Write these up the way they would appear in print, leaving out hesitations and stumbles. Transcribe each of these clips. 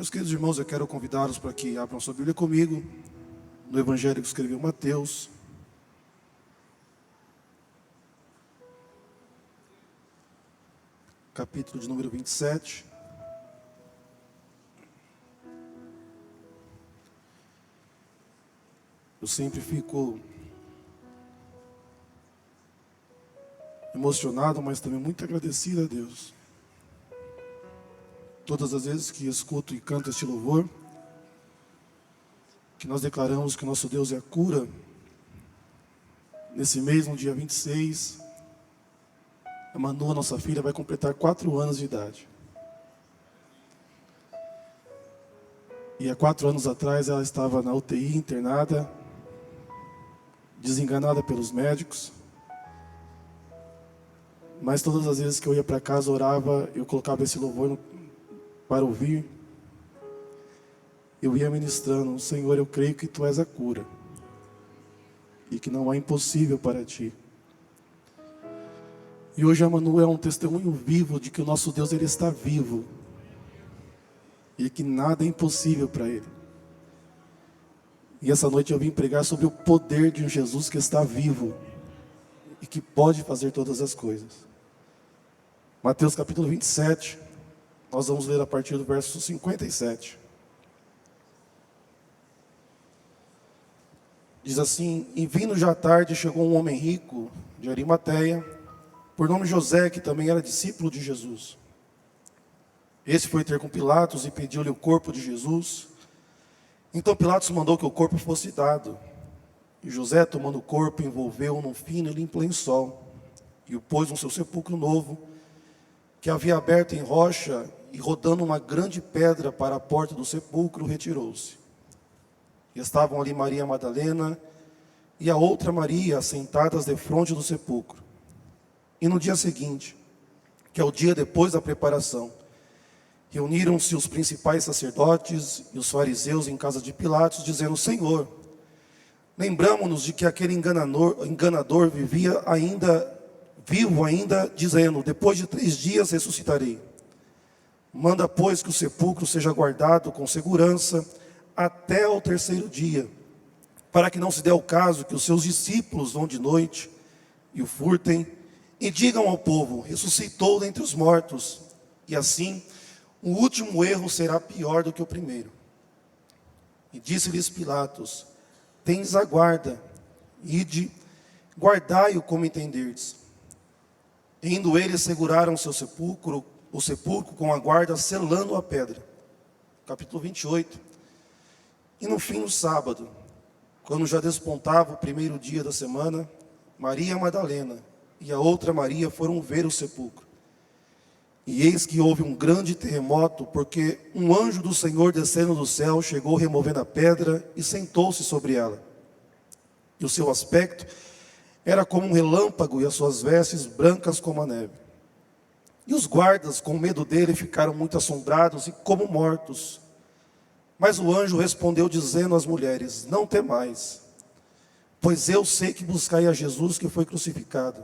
Meus queridos irmãos, eu quero convidá-los para que abram sua Bíblia comigo, no Evangelho que escreveu Mateus, capítulo de número 27. Eu sempre fico emocionado, mas também muito agradecido a Deus. Todas as vezes que escuto e canto este louvor, que nós declaramos que nosso Deus é a cura, nesse mês, no dia 26, a Manu, a nossa filha, vai completar 4 anos de idade. E há 4 anos atrás ela estava na UTI, internada, desenganada pelos médicos. Mas todas as vezes que eu ia para casa, orava, eu colocava esse louvor para ouvir. Eu ia ministrando: Senhor, eu creio que Tu és a cura e que não há impossível para Ti. E hoje a Manu é um testemunho vivo de que o nosso Deus, Ele está vivo e que nada é impossível para Ele. E essa noite eu vim pregar sobre o poder de um Jesus que está vivo e que pode fazer todas as coisas. Mateus capítulo 27, nós vamos ler a partir do verso 57. Diz assim: E vindo já tarde, chegou um homem rico de Arimateia, por nome José, que também era discípulo de Jesus. Esse foi ter com Pilatos e pediu-lhe o corpo de Jesus. Então Pilatos mandou que o corpo fosse dado. E José, tomando o corpo, envolveu-o num fino e limpo lençol, e o pôs no seu sepulcro novo, que havia aberto em rocha, e rodando uma grande pedra para a porta do sepulcro, retirou-se. E estavam ali Maria Madalena e a outra Maria, sentadas defronte do sepulcro. E no dia seguinte, que é o dia depois da preparação, reuniram-se os principais sacerdotes e os fariseus em casa de Pilatos, dizendo: Senhor, lembramo-nos de que aquele enganador vivia vivo ainda, dizendo: depois de 3 dias ressuscitarei. Manda, pois, que o sepulcro seja guardado com segurança até ao 3º dia, para que não se dê o caso que os seus discípulos vão de noite e o furtem, e digam ao povo: ressuscitou dentre os mortos, e assim o último erro será pior do que o primeiro. E disse-lhes Pilatos: tendes a guarda, ide, guardai-o como entenderdes. Indo eles, seguraram o sepulcro com a guarda, selando a pedra. Capítulo 28. E no fim do sábado, quando já despontava o 1º dia da semana, Maria Madalena e a outra Maria foram ver o sepulcro. E eis que houve um grande terremoto, porque um anjo do Senhor, descendo do céu, chegou removendo a pedra e sentou-se sobre ela. E o seu aspecto era como um relâmpago, e as suas vestes brancas como a neve. E os guardas, com medo dele, ficaram muito assombrados e como mortos. Mas o anjo respondeu, dizendo às mulheres: não temais, pois eu sei que buscai a Jesus que foi crucificado.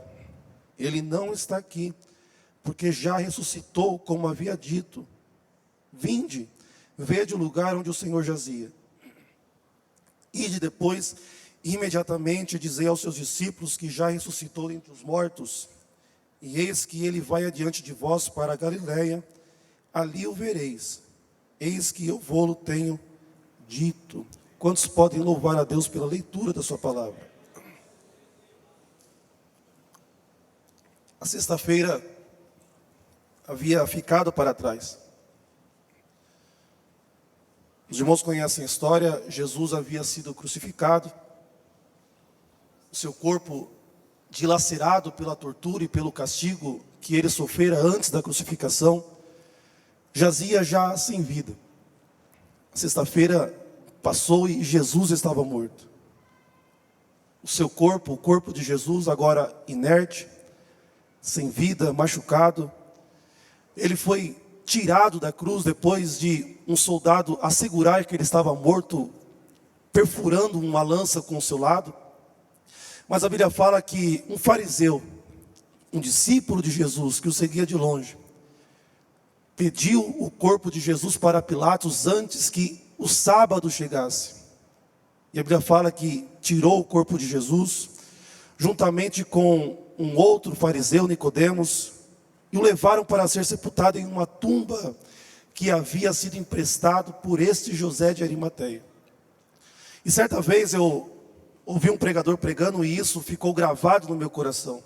Ele não está aqui, porque já ressuscitou, como havia dito. Vinde, vede o lugar onde o Senhor jazia. Ide depois, imediatamente, dizei aos seus discípulos que já ressuscitou entre os mortos. E eis que ele vai adiante de vós para a Galiléia, ali o vereis. Eis que eu vou-lo tenho dito. Quantos podem louvar a Deus pela leitura da sua palavra? A sexta-feira havia ficado para trás. Os irmãos conhecem a história. Jesus havia sido crucificado, o seu corpo dilacerado pela tortura e pelo castigo que ele sofrera antes da crucificação, jazia já sem vida. A sexta-feira passou e Jesus estava morto. O seu corpo, o corpo de Jesus, agora inerte, sem vida, machucado, ele foi tirado da cruz depois de um soldado assegurar que ele estava morto, perfurando uma lança com o seu lado. Mas a Bíblia fala que um fariseu, um discípulo de Jesus, que o seguia de longe, pediu o corpo de Jesus para Pilatos antes que o sábado chegasse. E a Bíblia fala que tirou o corpo de Jesus, juntamente com um outro fariseu, Nicodemos, e o levaram para ser sepultado em uma tumba que havia sido emprestado por este José de Arimateia. E certa vez eu ouvi um pregador pregando e isso ficou gravado no meu coração.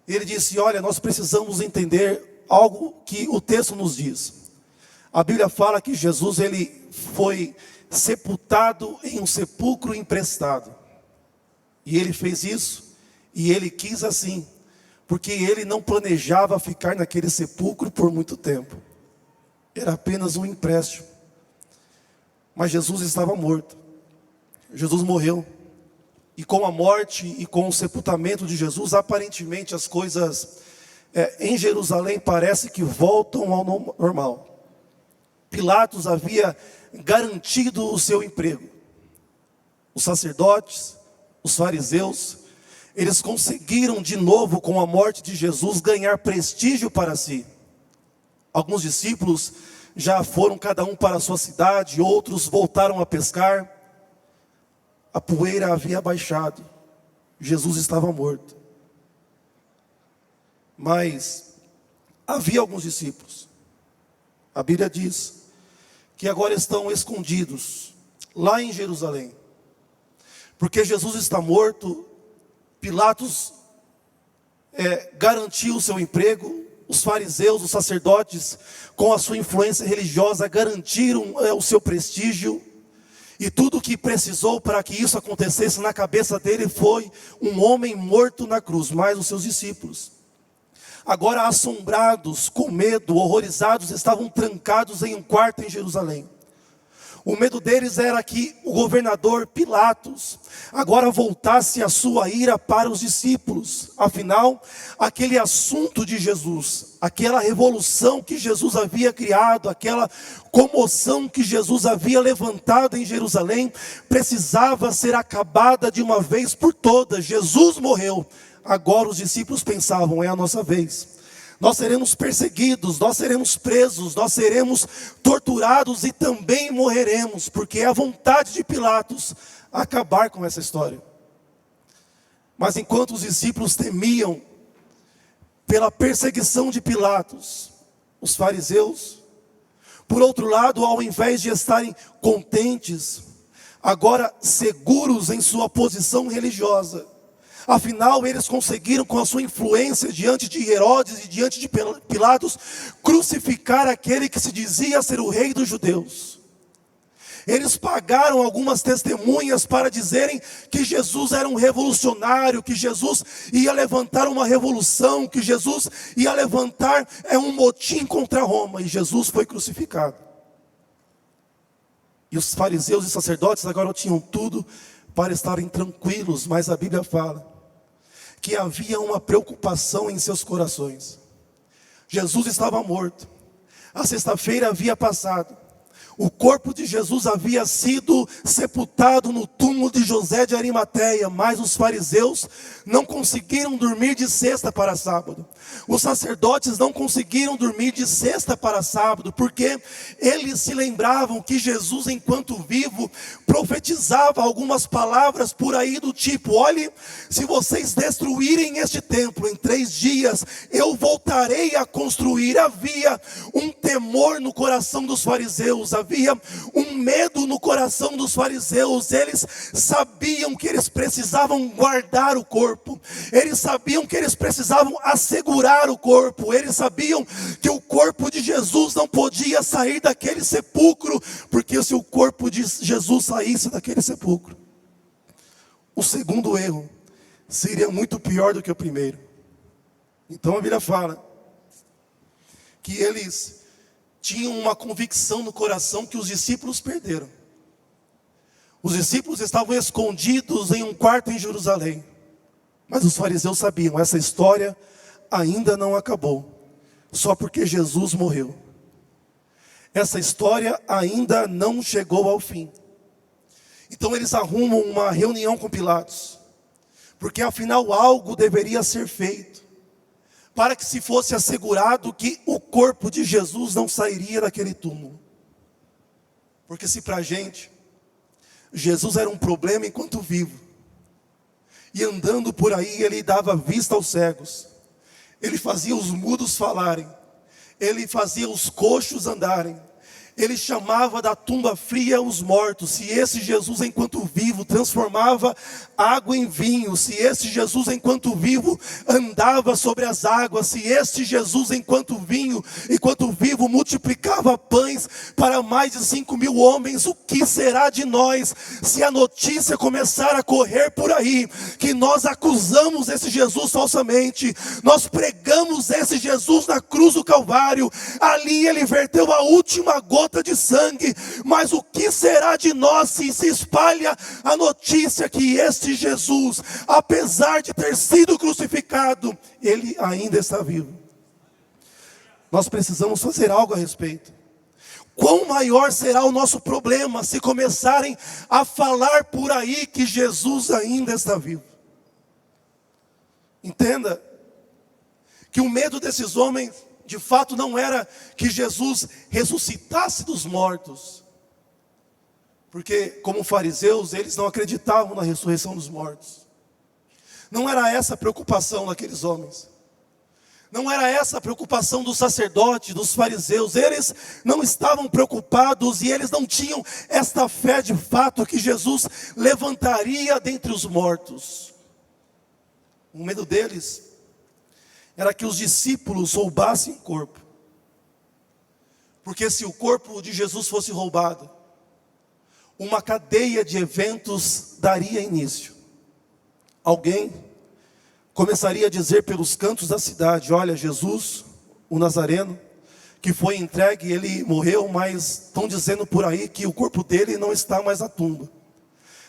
Ele disse: olha, nós precisamos entender algo que o texto nos diz. A Bíblia fala que Jesus ele foi sepultado em um sepulcro emprestado. E ele fez isso, e ele quis assim, porque ele não planejava ficar naquele sepulcro por muito tempo. Era apenas um empréstimo. Mas Jesus estava morto. Jesus morreu. E com a morte e com o sepultamento de Jesus, aparentemente as coisas em Jerusalém parece que voltam ao normal. Pilatos havia garantido o seu emprego. Os sacerdotes, os fariseus, eles conseguiram de novo com a morte de Jesus ganhar prestígio para si. Alguns discípulos já foram cada um para a sua cidade, outros voltaram a pescar. A poeira havia baixado, Jesus estava morto. Mas havia alguns discípulos, a Bíblia diz, que agora estão escondidos lá em Jerusalém. Porque Jesus está morto, Pilatos garantiu o seu emprego, os fariseus, os sacerdotes, com a sua influência religiosa, garantiram o seu prestígio. E tudo o que precisou para que isso acontecesse na cabeça dele foi um homem morto na cruz, mais os seus discípulos. Agora assombrados, com medo, horrorizados, estavam trancados em um quarto em Jerusalém. O medo deles era que o governador Pilatos agora voltasse a sua ira para os discípulos. Afinal, aquele assunto de Jesus, aquela revolução que Jesus havia criado, aquela comoção que Jesus havia levantado em Jerusalém, precisava ser acabada de uma vez por todas. Jesus morreu. Agora os discípulos pensavam: é a nossa vez. Nós seremos perseguidos, nós seremos presos, nós seremos torturados e também morreremos, porque é a vontade de Pilatos acabar com essa história. Mas enquanto os discípulos temiam pela perseguição de Pilatos, os fariseus, por outro lado, ao invés de estarem contentes, agora seguros em sua posição religiosa, afinal, eles conseguiram, com a sua influência diante de Herodes e diante de Pilatos, crucificar aquele que se dizia ser o rei dos judeus. Eles pagaram algumas testemunhas para dizerem que Jesus era um revolucionário, que Jesus ia levantar uma revolução, que Jesus ia levantar um motim contra Roma. E Jesus foi crucificado. E os fariseus e sacerdotes agora tinham tudo para estarem tranquilos, mas a Bíblia fala que havia uma preocupação em seus corações. Jesus estava morto, a sexta-feira havia passado, o corpo de Jesus havia sido sepultado no túmulo de José de Arimateia, mas os fariseus não conseguiram dormir de sexta para sábado. Os sacerdotes não conseguiram dormir de sexta para sábado, porque eles se lembravam que Jesus, enquanto vivo, profetizava algumas palavras por aí do tipo: olhe, se vocês destruírem este templo em 3 dias, eu voltarei a construir. Havia um temor no coração dos fariseus, havia um medo no coração dos fariseus. Eles sabiam que eles precisavam guardar o corpo, eles sabiam que eles precisavam assegurar o corpo, eles sabiam que o corpo de Jesus não podia sair daquele sepulcro, porque se o corpo de Jesus saísse daquele sepulcro, o segundo erro seria muito pior do que o primeiro. Então a Bíblia fala que eles tinham uma convicção no coração que os discípulos perderam. Os discípulos estavam escondidos em um quarto em Jerusalém, mas os fariseus sabiam: essa história ainda não acabou, só porque Jesus morreu. Essa história ainda não chegou ao fim. Então eles arrumam uma reunião com Pilatos, porque afinal algo deveria ser feito. para que se fosse assegurado que o corpo de Jesus não sairia daquele túmulo. Porque se para a gente, Jesus era um problema enquanto vivo, e andando por aí ele dava vista aos cegos, ele fazia os mudos falarem, ele fazia os coxos andarem, ele chamava da tumba fria os mortos. Se esse Jesus enquanto vivo transformava água em vinho, se esse Jesus enquanto vivo andava sobre as águas, se esse Jesus enquanto vivo multiplicava pães para mais de 5.000 homens, o que será de nós se a notícia começar a correr por aí que nós acusamos esse Jesus falsamente, nós pregamos esse Jesus na cruz do Calvário, ali ele verteu a última gota de sangue, mas o que será de nós se se espalha a notícia que este Jesus, apesar de ter sido crucificado, ele ainda está vivo? Nós precisamos fazer algo a respeito. Quão maior será o nosso problema se começarem a falar por aí que Jesus ainda está vivo? Entenda que o medo desses homens de fato não era que Jesus ressuscitasse dos mortos, porque como fariseus eles não acreditavam na ressurreição dos mortos. Não era essa a preocupação daqueles homens, não era essa a preocupação dos sacerdotes, dos fariseus. Eles não estavam preocupados e eles não tinham esta fé de fato que Jesus levantaria dentre os mortos. O medo deles era que os discípulos roubassem o corpo. Porque se o corpo de Jesus fosse roubado, uma cadeia de eventos daria início. Alguém começaria a dizer pelos cantos da cidade: olha, Jesus, o Nazareno, que foi entregue, ele morreu, mas estão dizendo por aí que o corpo dele não está mais na tumba.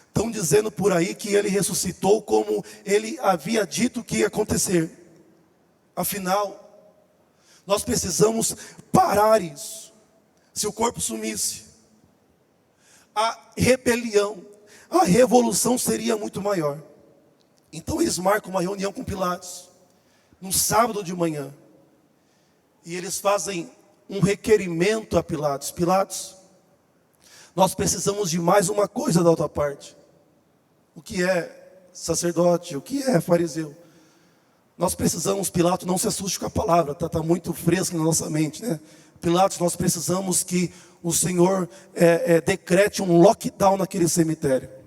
Estão dizendo por aí que ele ressuscitou como ele havia dito que ia acontecer. Afinal, nós precisamos parar isso. Se o corpo sumisse, a rebelião, a revolução seria muito maior. Então eles marcam uma reunião com Pilatos, no sábado de manhã, e eles fazem um requerimento a Pilatos: Pilatos, nós precisamos de mais uma coisa da outra parte. O que é sacerdote? O que é fariseu? Nós precisamos, Pilatos, não se assuste com a palavra, está muito fresco na nossa mente, né? Pilatos, nós precisamos que o Senhor decrete um lockdown naquele cemitério.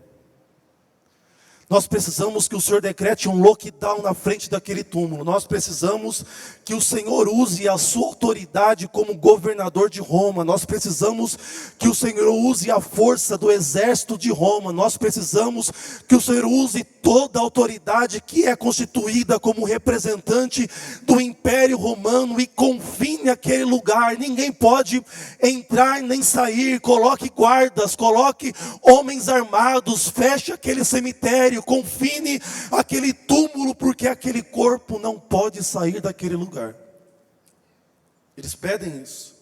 Nós precisamos que o Senhor decrete um lockdown na frente daquele túmulo. Nós precisamos que o Senhor use a sua autoridade como governador de Roma. Nós precisamos que o Senhor use a força do exército de Roma. Nós precisamos que o Senhor use toda a autoridade que é constituída como representante do Império Romano e confine aquele lugar. Ninguém pode entrar nem sair. Coloque guardas, coloque homens armados, feche aquele cemitério, confine aquele túmulo, porque aquele corpo não pode sair daquele lugar. Eles pedem isso.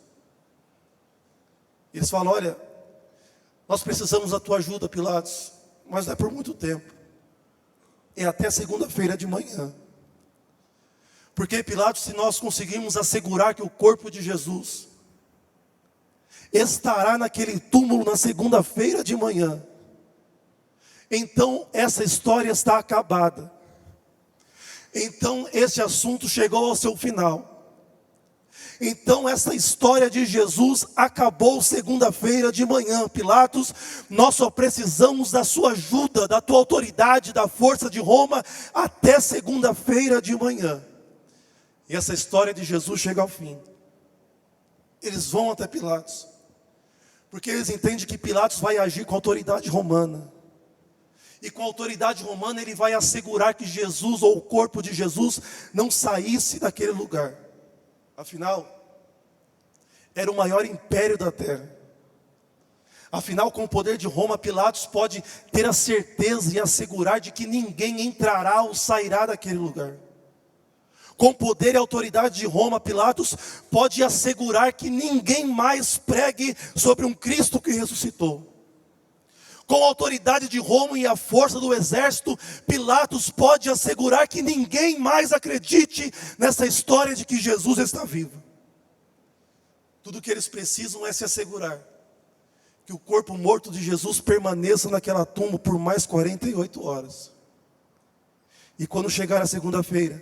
Eles falam: olha, nós precisamos da tua ajuda, Pilatos, mas não é por muito tempo, é até segunda-feira de manhã. Porque, Pilatos, se nós conseguirmos assegurar que o corpo de Jesus estará naquele túmulo na segunda-feira de manhã, então essa história está acabada. Então esse assunto chegou ao seu final. Então essa história de Jesus acabou segunda-feira de manhã. Pilatos, nós só precisamos da sua ajuda, da tua autoridade, da força de Roma até segunda-feira de manhã. E essa história de Jesus chega ao fim. Eles vão até Pilatos, porque eles entendem que Pilatos vai agir com a autoridade romana. E com a autoridade romana ele vai assegurar que Jesus, ou o corpo de Jesus, não saísse daquele lugar. Afinal, era o maior império da terra. Afinal, com o poder de Roma, Pilatos pode ter a certeza e assegurar de que ninguém entrará ou sairá daquele lugar. Com o poder e autoridade de Roma, Pilatos pode assegurar que ninguém mais pregue sobre um Cristo que ressuscitou. Com a autoridade de Roma e a força do exército, Pilatos pode assegurar que ninguém mais acredite nessa história de que Jesus está vivo. Tudo que eles precisam é se assegurar que o corpo morto de Jesus permaneça naquela tumba por mais 48 horas. E quando chegar a segunda-feira,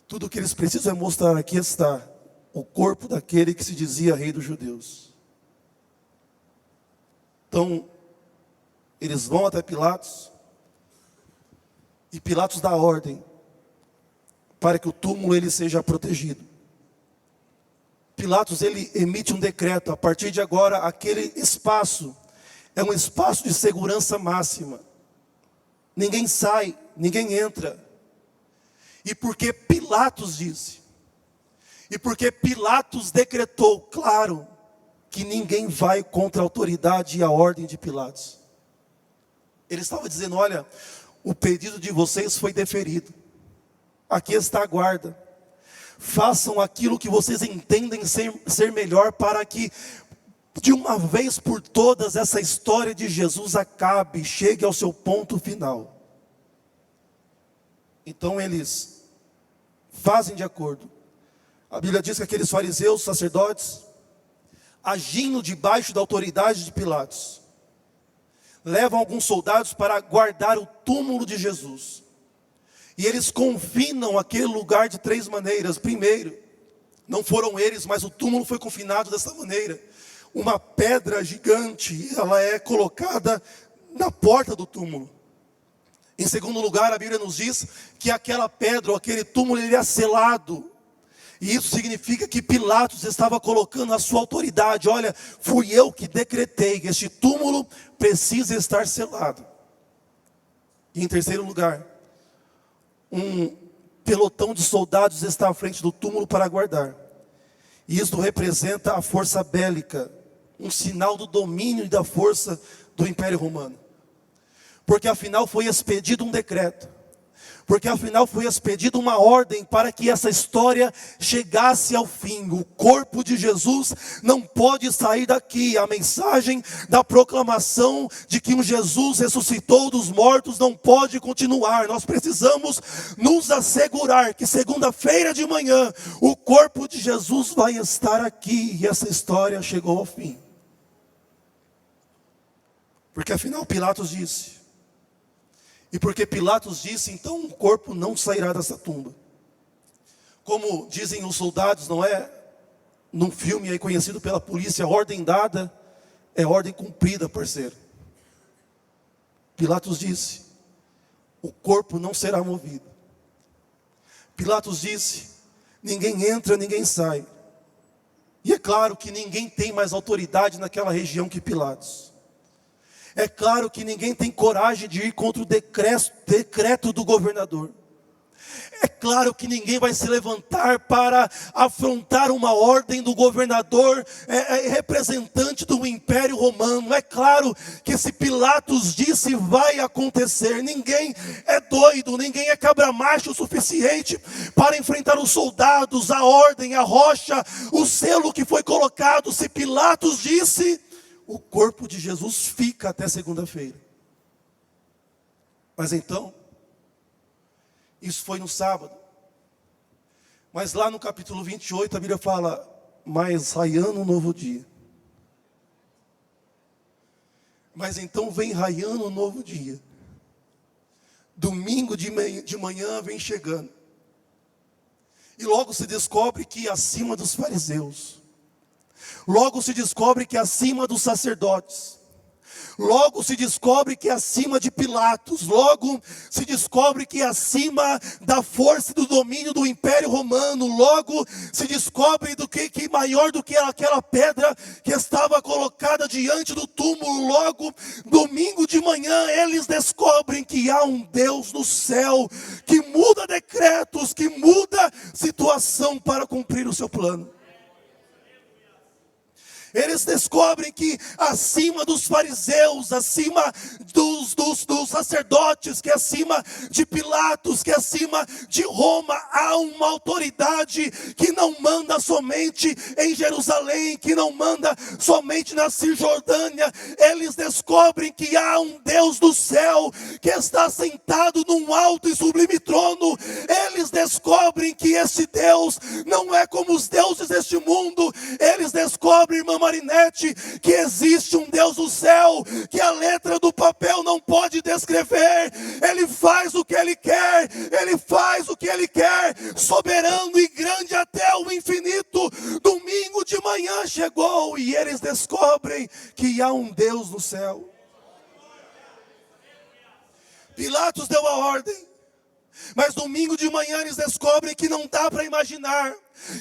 tudo que eles precisam é mostrar: aqui está o corpo daquele que se dizia rei dos judeus. Então, eles vão até Pilatos, e Pilatos dá ordem para que o túmulo ele seja protegido. Pilatos ele emite um decreto: a partir de agora aquele espaço é um espaço de segurança máxima. Ninguém sai, ninguém entra. E porque Pilatos disse, e porque Pilatos decretou, claro, que ninguém vai contra a autoridade e a ordem de Pilatos. Ele estava dizendo: olha, o pedido de vocês foi deferido. Aqui está a guarda. Façam aquilo que vocês entendem ser melhor, para que de uma vez por todas essa história de Jesus acabe, chegue ao seu ponto final. Então eles fazem de acordo. A Bíblia diz que aqueles fariseus, sacerdotes, agindo debaixo da autoridade de Pilatos, levam alguns soldados para guardar o túmulo de Jesus. E eles confinam aquele lugar de 3 maneiras. Primeiro, não foram eles, mas o túmulo foi confinado dessa maneira. Uma pedra gigante, ela é colocada na porta do túmulo. Em segundo lugar, a Bíblia nos diz que aquela pedra, ou aquele túmulo, ele é selado. E isso significa que Pilatos estava colocando a sua autoridade: olha, fui eu que decretei que este túmulo precisa estar selado. E em terceiro lugar, um pelotão de soldados está à frente do túmulo para guardar. E isso representa a força bélica, um sinal do domínio e da força do Império Romano. Porque afinal foi expedido um decreto, porque afinal foi expedida uma ordem para que essa história chegasse ao fim. O corpo de Jesus não pode sair daqui. A mensagem da proclamação de que um Jesus ressuscitou dos mortos não pode continuar. Nós precisamos nos assegurar que segunda-feira de manhã o corpo de Jesus vai estar aqui, e essa história chegou ao fim. Porque afinal Pilatos disse, e porque Pilatos disse, então o corpo não sairá dessa tumba. Como dizem os soldados, não é? Num filme aí conhecido pela polícia, ordem dada é ordem cumprida, parceiro. Pilatos disse, o corpo não será movido. Pilatos disse, ninguém entra, ninguém sai. E é claro que ninguém tem mais autoridade naquela região que Pilatos. É claro que ninguém tem coragem de ir contra o decreto do governador. É claro que ninguém vai se levantar para afrontar uma ordem do governador, representante do Império Romano. É claro que se Pilatos disse, vai acontecer. Ninguém é doido, ninguém é cabra-macho o suficiente para enfrentar os soldados, a ordem, a rocha, o selo que foi colocado. Se Pilatos disse, o corpo de Jesus fica até segunda-feira. Mas então, isso foi no sábado. Mas lá no capítulo 28, a Bíblia fala, mas raiando um novo dia. Mas então vem raiando um novo dia. Domingo de manhã vem chegando. E logo se descobre que acima dos fariseus, logo se descobre que acima dos sacerdotes, logo se descobre que acima de Pilatos, logo se descobre que acima da força e do domínio do Império Romano, logo se descobre que maior do que aquela pedra que estava colocada diante do túmulo. Logo, domingo de manhã, eles descobrem que há um Deus no céu, que muda decretos, que muda situação para cumprir o seu plano. Eles descobrem que acima dos fariseus, acima dos sacerdotes, que é acima de Pilatos, que é acima de Roma, há uma autoridade que não manda somente em Jerusalém, que não manda somente na Cisjordânia. Eles descobrem que há um Deus do céu que está sentado num alto e sublime trono. Eles descobrem que esse Deus não é como os deuses deste mundo. Eles descobrem, irmã Marinete, que existe um Deus do céu, que a letra do papel não pode descrever. Ele faz o que Ele quer, Ele faz o que Ele quer, soberano e grande até o infinito. Domingo de manhã chegou e eles descobrem que há um Deus no céu. Pilatos deu a ordem, mas domingo de manhã eles descobrem que não dá para imaginar,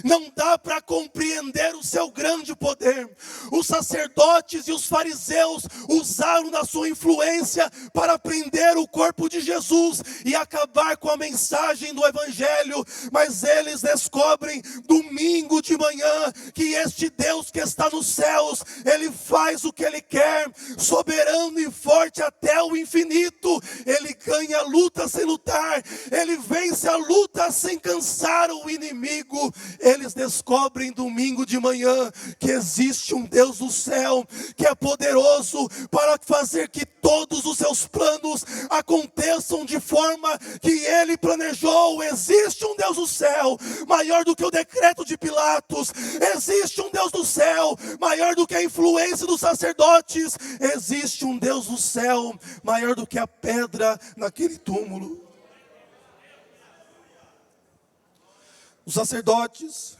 não dá para compreender o seu grande poder. Os sacerdotes e os fariseus usaram da sua influência para prender o corpo de Jesus e acabar com a mensagem do Evangelho. Mas eles descobrem domingo de manhã que este Deus que está nos céus, Ele faz o que Ele quer, soberano e forte até o infinito. Ele ganha a luta sem lutar, Ele vence a luta sem cansar o inimigo. Eles descobrem domingo de manhã que existe um Deus do céu, que é poderoso para fazer que todos os seus planos aconteçam de forma que Ele planejou. Existe um Deus do céu, maior do que o decreto de Pilatos. Existe um Deus do céu, maior do que a influência dos sacerdotes. Existe um Deus do céu, maior do que a pedra naquele túmulo. Os sacerdotes,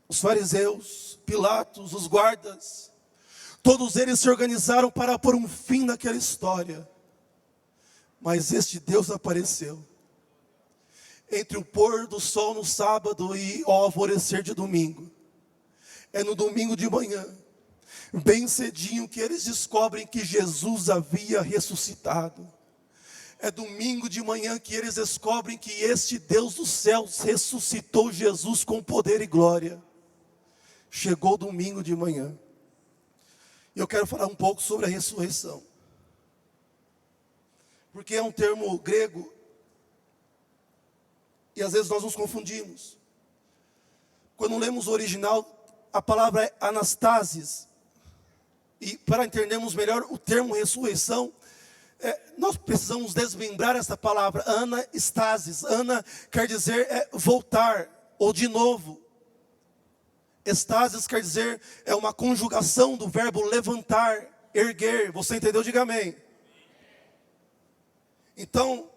os fariseus, Pilatos, os guardas, todos eles se organizaram para pôr um fim naquela história. Mas este Deus apareceu entre o pôr do sol no sábado e o alvorecer de domingo. É no domingo de manhã, bem cedinho, que eles descobrem que Jesus havia ressuscitado. É domingo de manhã que eles descobrem que este Deus dos céus ressuscitou Jesus com poder e glória. Chegou domingo de manhã. E eu quero falar um pouco sobre a ressurreição. Porque é um termo grego. E às vezes nós nos confundimos. Quando lemos o original, a palavra é anastasis. E para entendermos melhor o termo ressurreição, nós precisamos desmembrar essa palavra, anastasis. Ana quer dizer voltar, ou de novo. Estasis quer dizer, é uma conjugação do verbo levantar, erguer. Você entendeu? Diga amém. Então,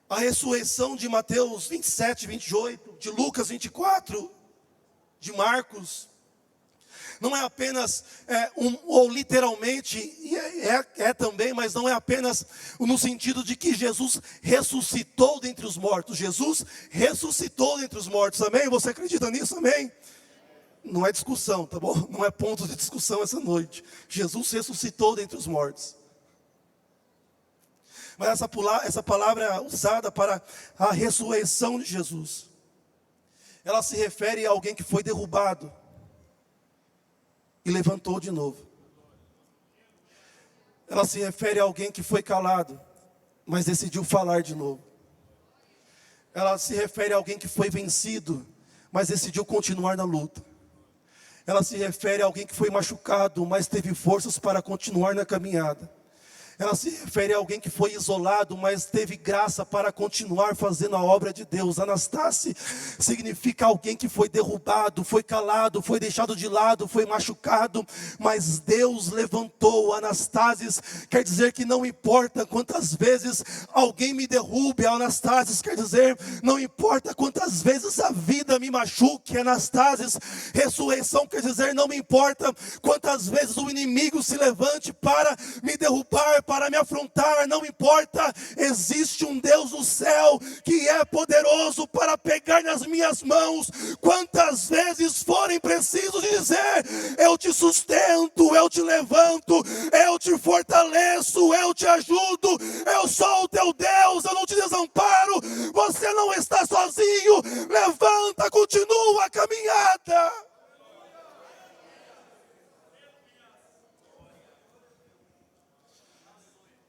a ressurreição de Mateus 27, 28, de Lucas 24, de Marcos, não é apenas, ou literalmente, e é também, mas não é apenas no sentido de que Jesus ressuscitou dentre os mortos. Jesus ressuscitou dentre os mortos, amém? Você acredita nisso, amém? Não é discussão, tá bom? Não é ponto de discussão essa noite. Jesus ressuscitou dentre os mortos. Mas essa palavra é usada para a ressurreição de Jesus. Ela se refere a alguém que foi derrubado e levantou de novo. Ela se refere a alguém que foi calado, mas decidiu falar de novo. Ela se refere a alguém que foi vencido, mas decidiu continuar na luta. Ela se refere a alguém que foi machucado, mas teve forças para continuar na caminhada. Ela se refere a alguém que foi isolado, mas teve graça para continuar fazendo a obra de Deus. Anastácio significa alguém que foi derrubado, foi calado, foi deixado de lado, foi machucado, mas Deus levantou. Anastácio quer dizer que não importa quantas vezes alguém me derrube. Anastácio quer dizer, não importa quantas vezes a vida me machuque. Anastácio, ressurreição quer dizer, não me importa quantas vezes o inimigo se levante para me derrubar, para me afrontar, não importa. Existe um Deus do céu que é poderoso para pegar nas minhas mãos quantas vezes forem preciso dizer: eu te sustento, eu te levanto, eu te fortaleço, eu te ajudo, eu sou o teu Deus, eu não te desamparo, você não está sozinho, levanta, continua a caminhada.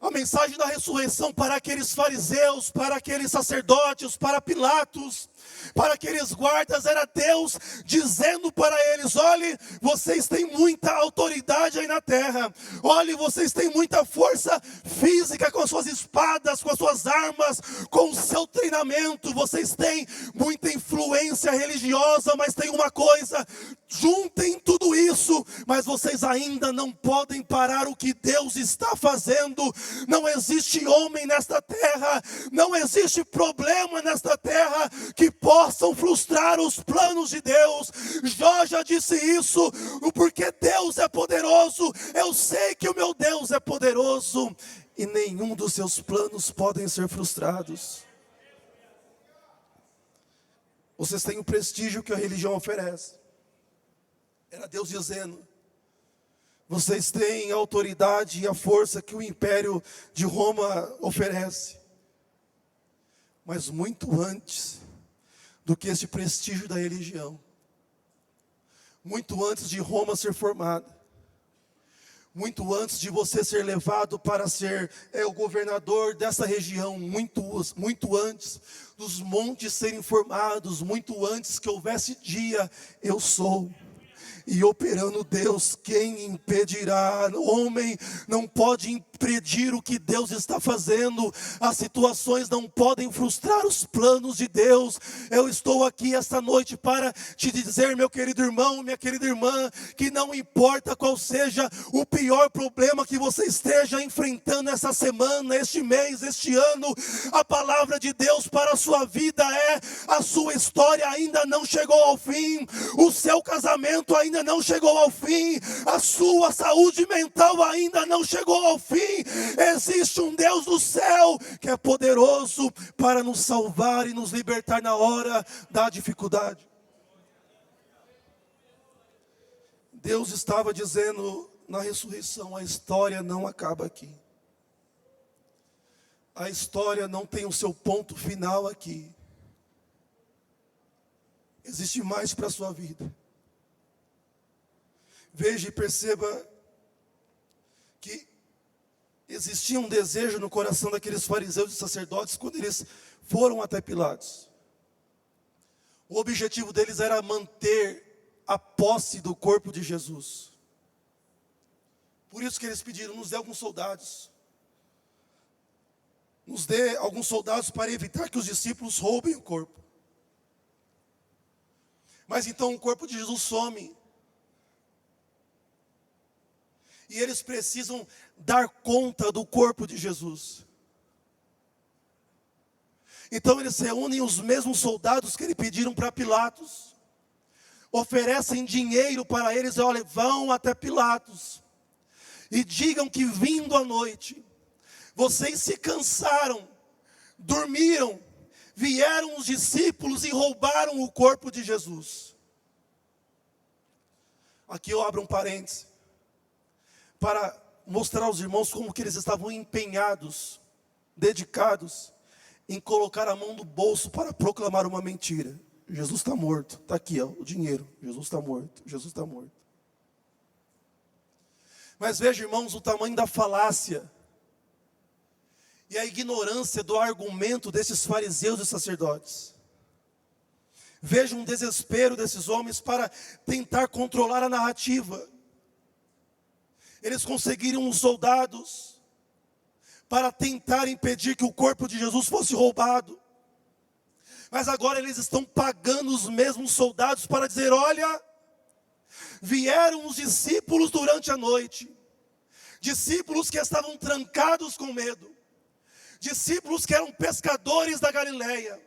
Amém. mensagem da ressurreição para aqueles fariseus, para aqueles sacerdotes, para Pilatos, para aqueles guardas, era Deus dizendo para eles: olhe, vocês têm muita autoridade aí na terra, olhe, vocês têm muita força física com as suas espadas, com as suas armas, com o seu treinamento, vocês têm muita influência religiosa, mas tem uma coisa: juntem tudo isso, mas vocês ainda não podem parar o que Deus está fazendo. Não existe homem nesta terra, não existe problema nesta terra que possam frustrar os planos de Deus. Jó já disse isso: porque Deus é poderoso, eu sei que o meu Deus é poderoso, e nenhum dos seus planos podem ser frustrados. Vocês têm o prestígio que a religião oferece. Era Deus dizendo: vocês têm a autoridade e a força que o império de Roma oferece. Mas muito antes do que esse prestígio da religião, muito antes de Roma ser formada, muito antes de você ser levado para ser o governador dessa região, muito antes dos montes serem formados, muito antes que houvesse dia, eu sou. E operando Deus, quem impedirá? O homem não pode impedir o que Deus está fazendo. As situações não podem frustrar os planos de Deus. Eu estou aqui esta noite para te dizer, meu querido irmão, minha querida irmã, que não importa qual seja o pior problema que você esteja enfrentando essa semana, este mês, este ano, a palavra de Deus para a sua vida é: a sua história ainda não chegou ao fim, o seu casamento ainda não chegou ao fim, a sua saúde mental ainda não chegou ao fim. Existe um Deus do céu que é poderoso para nos salvar e nos libertar na hora da dificuldade. Deus estava dizendo na ressurreição: a história não acaba aqui. A história não tem o seu ponto final aqui. Existe mais para a sua vida. Veja e perceba que existia um desejo no coração daqueles fariseus e sacerdotes quando eles foram até Pilatos. O objetivo deles era manter a posse do corpo de Jesus. Por isso que eles pediram: nos dê alguns soldados. Nos dê alguns soldados para evitar que os discípulos roubem o corpo. Mas então o corpo de Jesus some. E eles precisam dar conta do corpo de Jesus. Então eles reúnem os mesmos soldados que eles pediram para Pilatos. Oferecem dinheiro para eles e olha, vão até Pilatos. E digam que vindo à noite, vocês se cansaram, dormiram, vieram os discípulos e roubaram o corpo de Jesus. Aqui eu abro um parêntese para mostrar aos irmãos como que eles estavam empenhados, dedicados em colocar a mão no bolso para proclamar uma mentira. Jesus está morto, está aqui ó, o dinheiro, Jesus está morto, Jesus está morto. Mas veja, irmãos, o tamanho da falácia e a ignorância do argumento desses fariseus e sacerdotes. Veja um desespero desses homens para tentar controlar a narrativa. Eles conseguiram os soldados para tentar impedir que o corpo de Jesus fosse roubado. Mas agora eles estão pagando os mesmos soldados para dizer: olha, vieram os discípulos durante a noite. Discípulos que estavam trancados com medo. Discípulos que eram pescadores da Galileia.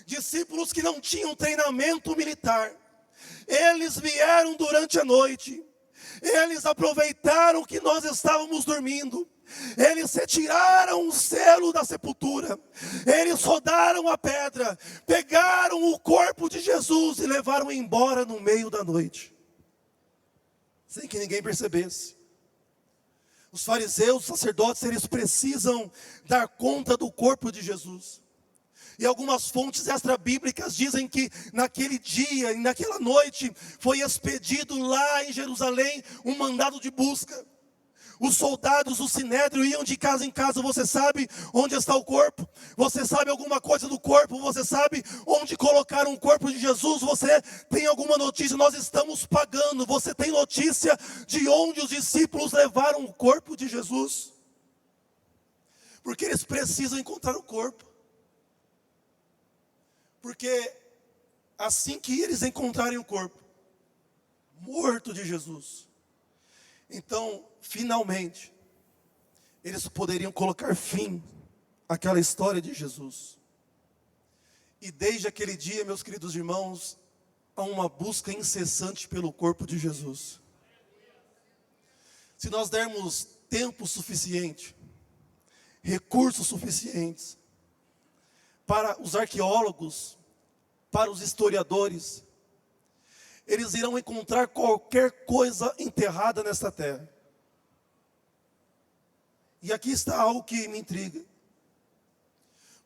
Discípulos que não tinham treinamento militar. Eles vieram durante a noite. Eles aproveitaram que nós estávamos dormindo. Eles retiraram o selo da sepultura. Eles rodaram a pedra. Pegaram o corpo de Jesus e levaram embora no meio da noite, sem que ninguém percebesse. Os fariseus, os sacerdotes, eles precisam dar conta do corpo de Jesus. E algumas fontes extra-bíblicas dizem que naquele dia e naquela noite foi expedido lá em Jerusalém um mandado de busca. Os soldados do Sinédrio iam de casa em casa. Você sabe onde está o corpo? Você sabe alguma coisa do corpo? Você sabe onde colocaram o corpo de Jesus? Você tem alguma notícia? Nós estamos pagando. Você tem notícia de onde os discípulos levaram o corpo de Jesus? Porque eles precisam encontrar o corpo. Porque assim que eles encontrarem o corpo morto de Jesus, então, finalmente, eles poderiam colocar fim àquela história de Jesus. E desde aquele dia, meus queridos irmãos, há uma busca incessante pelo corpo de Jesus. Se nós dermos tempo suficiente, recursos suficientes, para os arqueólogos, para os historiadores, eles irão encontrar qualquer coisa enterrada nesta terra. E aqui está algo que me intriga.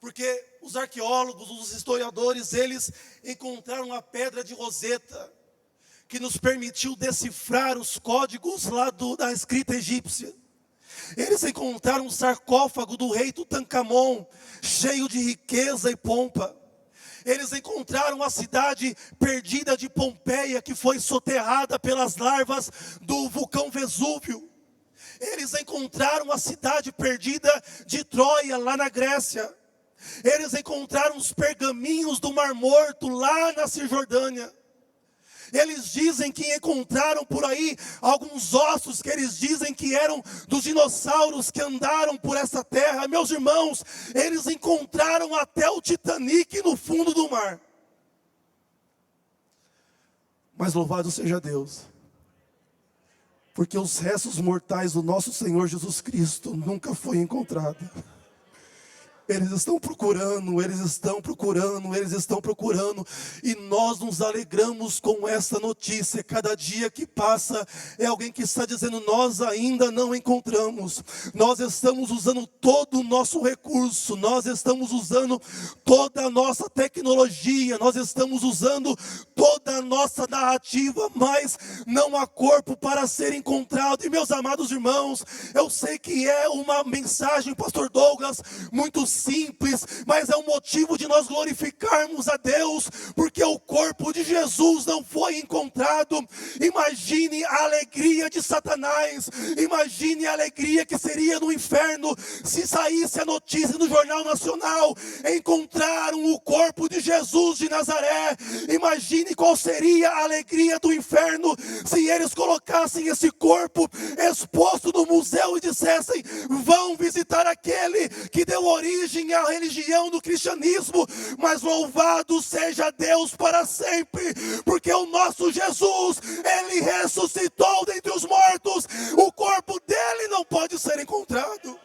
Porque os arqueólogos, os historiadores, eles encontraram a pedra de Roseta, que nos permitiu decifrar os códigos lá da escrita egípcia. Eles encontraram um sarcófago do rei Tutancâmon, cheio de riqueza e pompa. Eles encontraram a cidade perdida de Pompeia, que foi soterrada pelas larvas do vulcão Vesúvio. Eles encontraram a cidade perdida de Troia, lá na Grécia. Eles encontraram os pergaminhos do Mar Morto, lá na Cisjordânia. Eles dizem que encontraram por aí alguns ossos que eles dizem que eram dos dinossauros que andaram por essa terra. Meus irmãos, eles encontraram até o Titanic no fundo do mar. Mas louvado seja Deus, porque os restos mortais do nosso Senhor Jesus Cristo nunca foi encontrado. Eles estão procurando, eles estão procurando, eles estão procurando. E nós nos alegramos com essa notícia. Cada dia que passa é alguém que está dizendo: nós ainda não encontramos. Nós estamos usando todo o nosso recurso. Nós estamos usando toda a nossa tecnologia. Nós estamos usando toda a nossa narrativa. Mas não há corpo para ser encontrado. E meus amados irmãos, eu sei que é uma mensagem, pastor Douglas, muito simples, mas é um motivo de nós glorificarmos a Deus, porque o corpo de Jesus não foi encontrado. Imagine a alegria de Satanás, imagine a alegria que seria no inferno, se saísse a notícia no Jornal Nacional: encontraram o corpo de Jesus de Nazaré. Imagine qual seria a alegria do inferno, se eles colocassem esse corpo exposto no museu e dissessem: vão visitar aquele que deu origem à religião do cristianismo. Mas louvado seja Deus para sempre, porque o nosso Jesus, Ele ressuscitou dentre os mortos. O corpo dele não pode ser encontrado.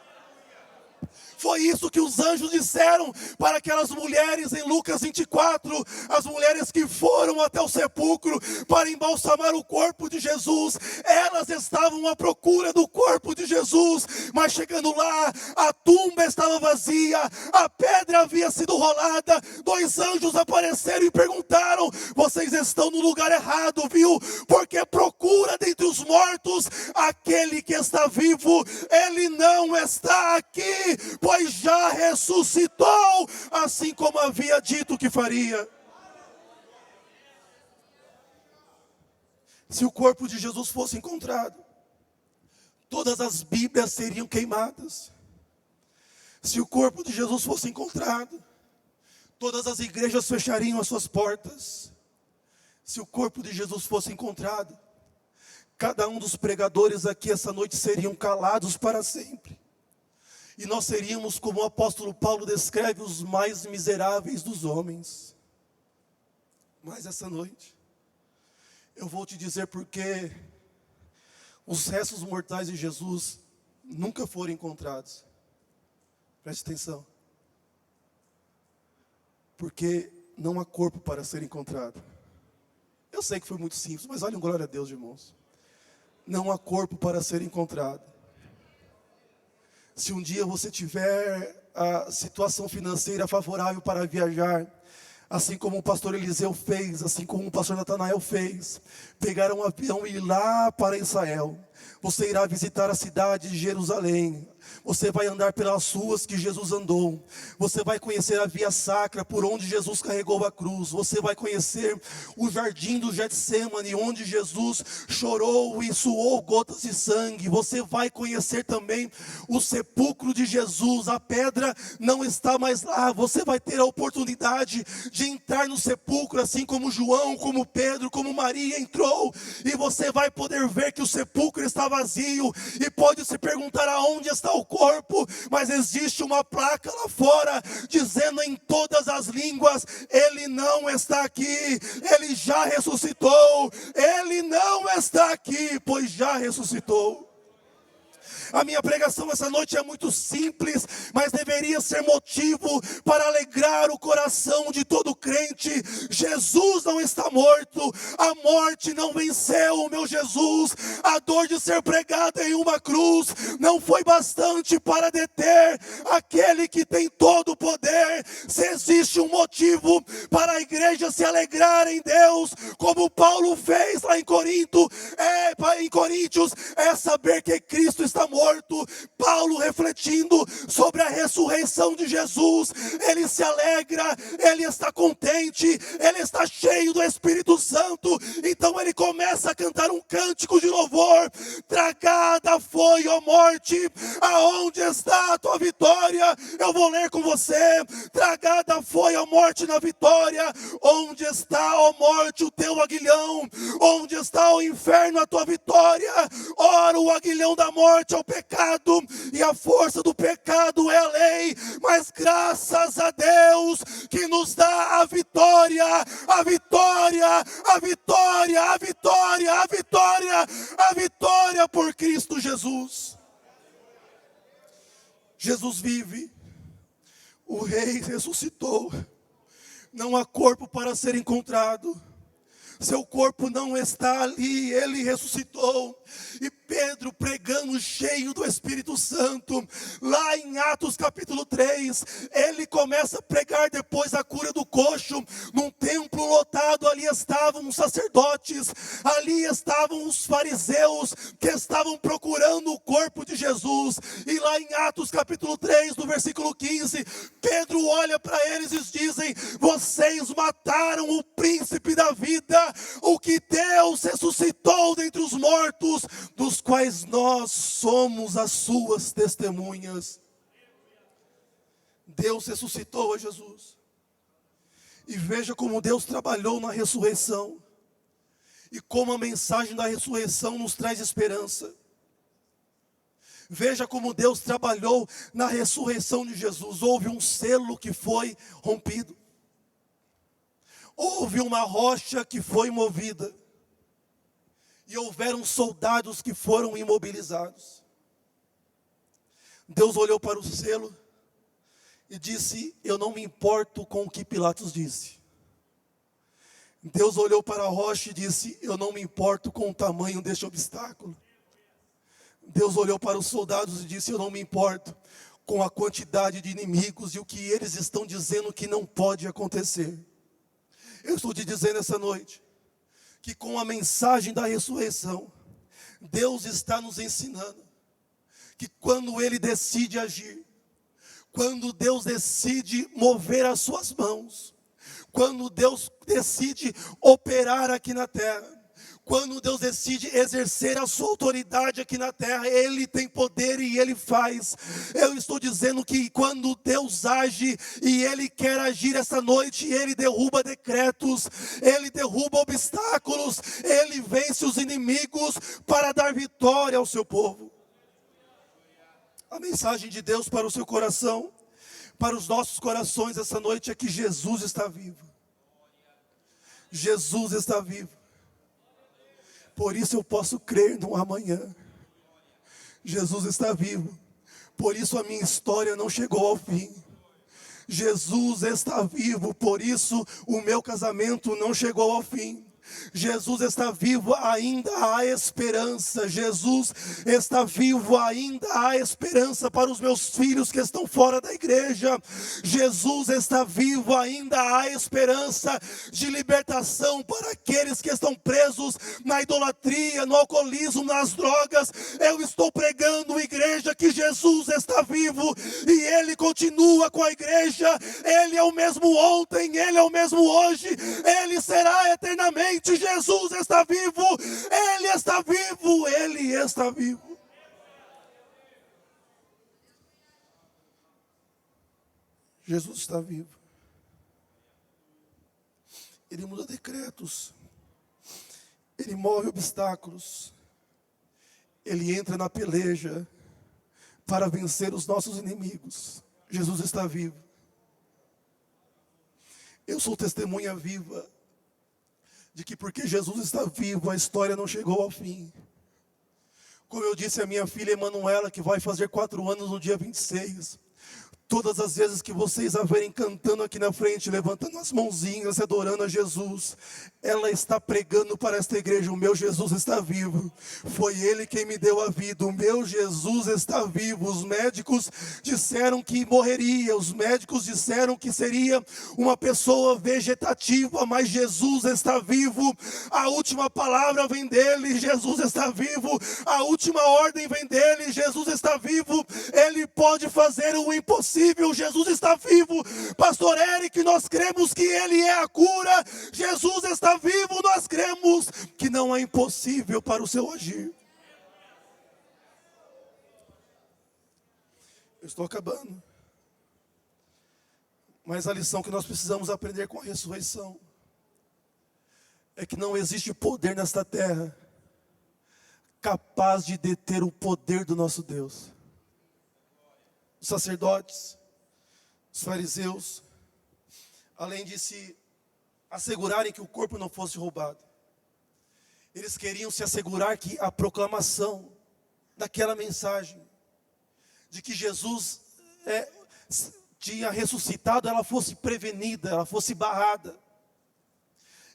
Foi isso que os anjos disseram para aquelas mulheres em Lucas 24, as mulheres que foram até o sepulcro para embalsamar o corpo de Jesus. Elas estavam à procura do corpo de Jesus, mas chegando lá, a tumba estava vazia, a pedra havia sido rolada. Dois anjos apareceram e perguntaram: vocês estão no lugar errado, viu? Porque procura dentre os mortos aquele que está vivo. Ele não está aqui, pois já ressuscitou, assim como havia dito que faria. Se o corpo de Jesus fosse encontrado, todas as Bíblias seriam queimadas. Se o corpo de Jesus fosse encontrado, todas as igrejas fechariam as suas portas. Se o corpo de Jesus fosse encontrado, cada um dos pregadores aqui essa noite seriam calados para sempre. E nós seríamos, como o apóstolo Paulo descreve, os mais miseráveis dos homens. Mas essa noite, eu vou te dizer porque os restos mortais de Jesus nunca foram encontrados. Preste atenção. Porque não há corpo para ser encontrado. Eu sei que foi muito simples, mas olhem, glória a Deus, irmãos. Não há corpo para ser encontrado. Se um dia você tiver a situação financeira favorável para viajar, assim como o pastor Eliseu fez, assim como o pastor Natanael fez, pegar um avião e ir lá para Israel. Você irá visitar a cidade de Jerusalém. Você vai andar pelas ruas que Jesus andou. Você vai conhecer a via sacra por onde Jesus carregou a cruz. Você vai conhecer o jardim do Getsemane, onde Jesus chorou e suou gotas de sangue. Você vai conhecer também o sepulcro de Jesus. A pedra não está mais lá. Você vai ter a oportunidade de entrar no sepulcro, assim como João, como Pedro, como Maria entrou. E você vai poder ver que o sepulcro está vazio. E pode se perguntar aonde está o corpo, mas existe uma placa lá fora dizendo em todas as línguas: ele não está aqui, ele já ressuscitou. Ele não está aqui, pois já ressuscitou. A minha pregação essa noite é muito simples, mas deveria ser motivo para alegrar o coração de todo crente. Jesus não está morto, a morte não venceu o meu Jesus. A dor de ser pregado em uma cruz não foi bastante para deter aquele que tem todo o poder. Se existe um motivo para a igreja se alegrar em Deus, como Paulo fez lá em Coríntios, é saber que Cristo está morto. Paulo, refletindo sobre a ressurreição de Jesus, ele se alegra, ele está contente, ele está cheio do Espírito Santo. Então ele começa a cantar um cântico de louvor: tragada foi, ó morte, aonde está a tua vitória? Eu vou ler com você: tragada foi, ó morte, na vitória. Onde está, ó morte, o teu aguilhão? Onde está, o inferno, a tua vitória? Ora, o aguilhão da morte é o pecado, e a força do pecado é a lei, mas graças a Deus que nos dá a vitória, a vitória, a vitória, a vitória, a vitória, a vitória por Cristo Jesus. Jesus vive, o Rei ressuscitou, não há corpo para ser encontrado. Seu corpo não está ali, ele ressuscitou. E Pedro, pregando cheio do Espírito Santo, lá em Atos capítulo 3, ele começa a pregar depois da cura do coxo, num templo lotado. Ali estavam os sacerdotes, ali estavam os fariseus, que estavam procurando o corpo de Jesus. E lá em Atos capítulo 3, no versículo 15, Pedro olha para eles e dizem: vocês mataram o príncipe da vida, o que Deus ressuscitou dentre os mortos, dos quais nós somos as suas testemunhas. Deus ressuscitou a Jesus. E veja como Deus trabalhou na ressurreição, e como a mensagem da ressurreição nos traz esperança. Veja como Deus trabalhou na ressurreição de Jesus. Houve um selo que foi rompido. Houve uma rocha que foi movida. E houveram soldados que foram imobilizados. Deus olhou para o selo e disse: eu não me importo com o que Pilatos disse. Deus olhou para a rocha e disse: eu não me importo com o tamanho deste obstáculo. Deus olhou para os soldados e disse: eu não me importo com a quantidade de inimigos e o que eles estão dizendo que não pode acontecer. Eu estou te dizendo essa noite que com a mensagem da ressurreição, Deus está nos ensinando que quando Ele decide agir, quando Deus decide mover as suas mãos, quando Deus decide operar aqui na terra, quando Deus decide exercer a sua autoridade aqui na terra, Ele tem poder e Ele faz. Eu estou dizendo que quando Deus age e Ele quer agir essa noite, Ele derruba decretos, Ele derruba obstáculos, Ele vence os inimigos para dar vitória ao seu povo. A mensagem de Deus para o seu coração, para os nossos corações essa noite é que Jesus está vivo. Jesus está vivo. Por isso eu posso crer no amanhã. Jesus está vivo. Por isso a minha história não chegou ao fim. Jesus está vivo. Por isso o meu casamento não chegou ao fim. Jesus está vivo, ainda há esperança. Jesus está vivo, ainda há esperança para os meus filhos que estão fora da igreja. Jesus está vivo, ainda há esperança de libertação para aqueles que estão presos na idolatria, no alcoolismo, nas drogas. Eu estou pregando, igreja, que Jesus está vivo e Ele continua com a igreja. Ele é o mesmo ontem, Ele é o mesmo hoje, Ele será eternamente. Jesus está vivo, Ele está vivo, Ele está vivo. Jesus está vivo. Ele muda decretos, Ele move obstáculos, Ele entra na peleja para vencer os nossos inimigos. Jesus está vivo. Eu sou testemunha viva de que porque Jesus está vivo, a história não chegou ao fim. Como eu disse à minha filha Emanuela, que vai fazer 4 anos no dia 26, todas as vezes que vocês a verem cantando aqui na frente, levantando as mãozinhas, adorando a Jesus, ela está pregando para esta igreja: o meu Jesus está vivo, foi Ele quem me deu a vida, o meu Jesus está vivo. Os médicos disseram que morreria, os médicos disseram que seria uma pessoa vegetativa, mas Jesus está vivo. A última palavra vem dele, Jesus está vivo. A última ordem vem dele, Jesus está vivo. Ele pode fazer o impossível, Jesus está vivo. Pastor Eric, nós cremos que Ele é a cura. Jesus está vivo, nós cremos que não é impossível para o seu agir. Eu estou acabando. Mas a lição que nós precisamos aprender com a ressurreição é que não existe poder nesta terra capaz de deter o poder do nosso Deus. Os sacerdotes, os fariseus, além de se assegurarem que o corpo não fosse roubado, eles queriam se assegurar que a proclamação daquela mensagem de que Jesus tinha ressuscitado, ela fosse prevenida, ela fosse barrada.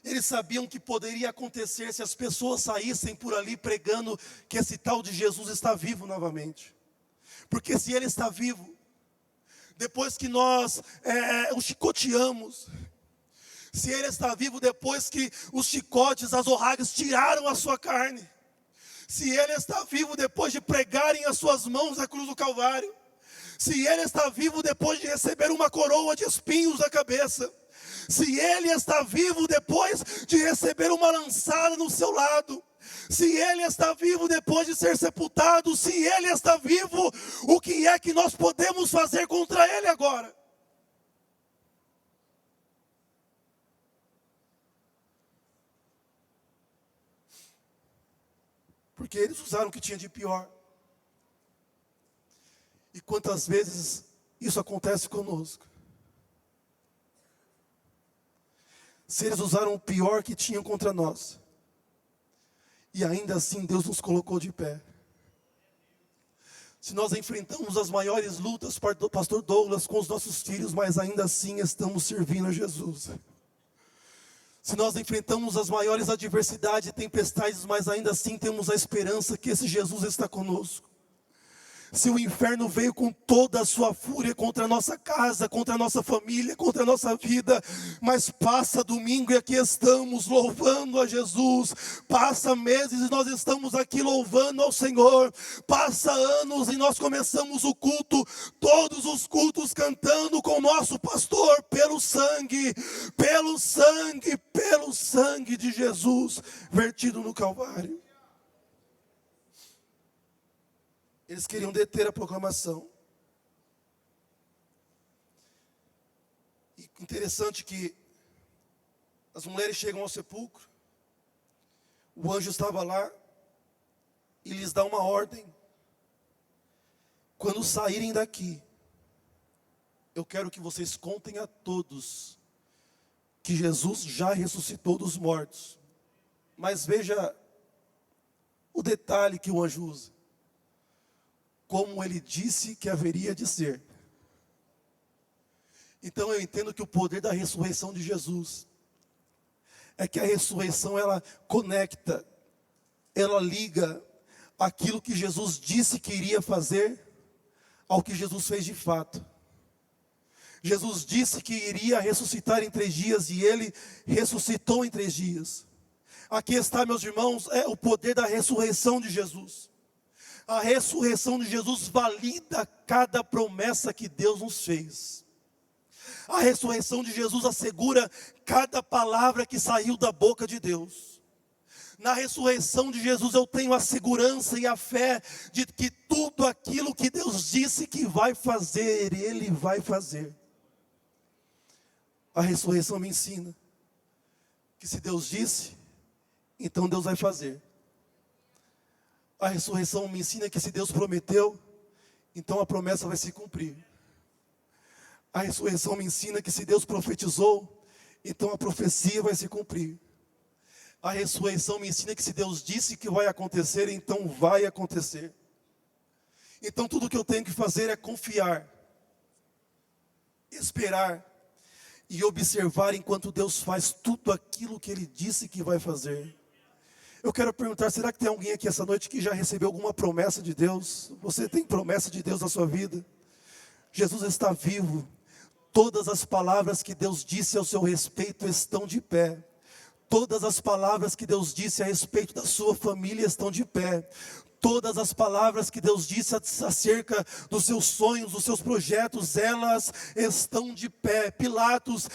Eles sabiam que poderia acontecer se as pessoas saíssem por ali pregando que esse tal de Jesus está vivo novamente. Porque se Ele está vivo, depois que nós o chicoteamos, se Ele está vivo depois que os chicotes, as orragas tiraram a sua carne, se Ele está vivo depois de pregarem as suas mãos na cruz do Calvário, se Ele está vivo depois de receber uma coroa de espinhos na cabeça, se Ele está vivo depois de receber uma lançada no seu lado, se Ele está vivo depois de ser sepultado, se Ele está vivo, o que é que nós podemos fazer contra Ele agora? Porque eles usaram o que tinha de pior. E quantas vezes isso acontece conosco? Se eles usaram o pior que tinham contra nós, e ainda assim Deus nos colocou de pé. Se nós enfrentamos as maiores lutas, pastor Douglas, com os nossos filhos, mas ainda assim estamos servindo a Jesus. Se nós enfrentamos as maiores adversidades e tempestades, mas ainda assim temos a esperança que esse Jesus está conosco. Se o inferno veio com toda a sua fúria contra a nossa casa, contra a nossa família, contra a nossa vida, mas passa domingo e aqui estamos louvando a Jesus, passa meses e nós estamos aqui louvando ao Senhor, passa anos e nós começamos o culto, todos os cultos cantando com o nosso pastor, pelo sangue de Jesus vertido no Calvário. Eles queriam deter a proclamação. E interessante que as mulheres chegam ao sepulcro, o anjo estava lá e lhes dá uma ordem: quando saírem daqui, eu quero que vocês contem a todos que Jesus já ressuscitou dos mortos. Mas veja o detalhe que o anjo usa: como ele disse que haveria de ser. Então eu entendo que o poder da ressurreição de Jesus é que a ressurreição, ela conecta, ela liga aquilo que Jesus disse que iria fazer ao que Jesus fez de fato. Jesus disse que iria ressuscitar em 3 dias e Ele ressuscitou em 3 dias. Aqui está, meus irmãos, é o poder da ressurreição de Jesus. A ressurreição de Jesus valida cada promessa que Deus nos fez. A ressurreição de Jesus assegura cada palavra que saiu da boca de Deus. Na ressurreição de Jesus eu tenho a segurança e a fé de que tudo aquilo que Deus disse que vai fazer, Ele vai fazer. A ressurreição me ensina que se Deus disse, então Deus vai fazer. A ressurreição me ensina que se Deus prometeu, então a promessa vai se cumprir. A ressurreição me ensina que se Deus profetizou, então a profecia vai se cumprir. A ressurreição me ensina que se Deus disse que vai acontecer, então vai acontecer. Então tudo que eu tenho que fazer é confiar, esperar e observar enquanto Deus faz tudo aquilo que Ele disse que vai fazer. Eu quero perguntar, será que tem alguém aqui essa noite que já recebeu alguma promessa de Deus? Você tem promessa de Deus na sua vida? Jesus está vivo. Todas as palavras que Deus disse ao seu respeito estão de pé. Todas as palavras que Deus disse a respeito da sua família estão de pé. Todas as palavras que Deus disse acerca dos seus sonhos, dos seus projetos, elas estão de pé. Pilatos,